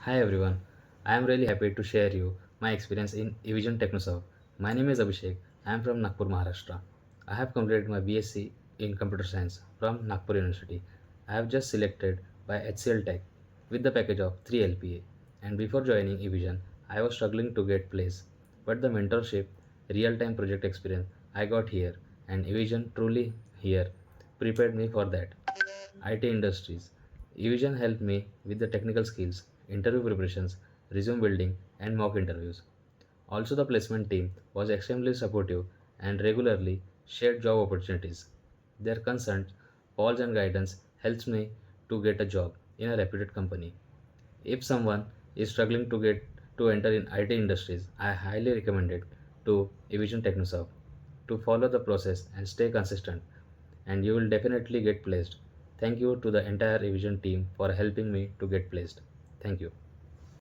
Hi everyone, I am really happy to share you my experience in Evision Technoserve. My name is Abhishek. I am from Nagpur, Maharashtra. I have completed my B.Sc in Computer Science from Nagpur University. I have just selected by HCL Tech with the package of 3 LPA. And before joining Evision, I was struggling to get place. But the mentorship, real-time project experience I got here and Evision truly here prepared me for that. IT industries. Evision helped me with the technical skills, interview preparations, resume building, and mock interviews. Also, the placement team was extremely supportive and regularly shared job opportunities. Their concerns, calls, and guidance helps me to get a job in a reputed company. If someone is struggling to enter in IT industries, I highly recommend it to Evision Technoserve to follow the process and stay consistent, and you will definitely get placed. Thank you to the entire Evision team for helping me to get placed. Thank you.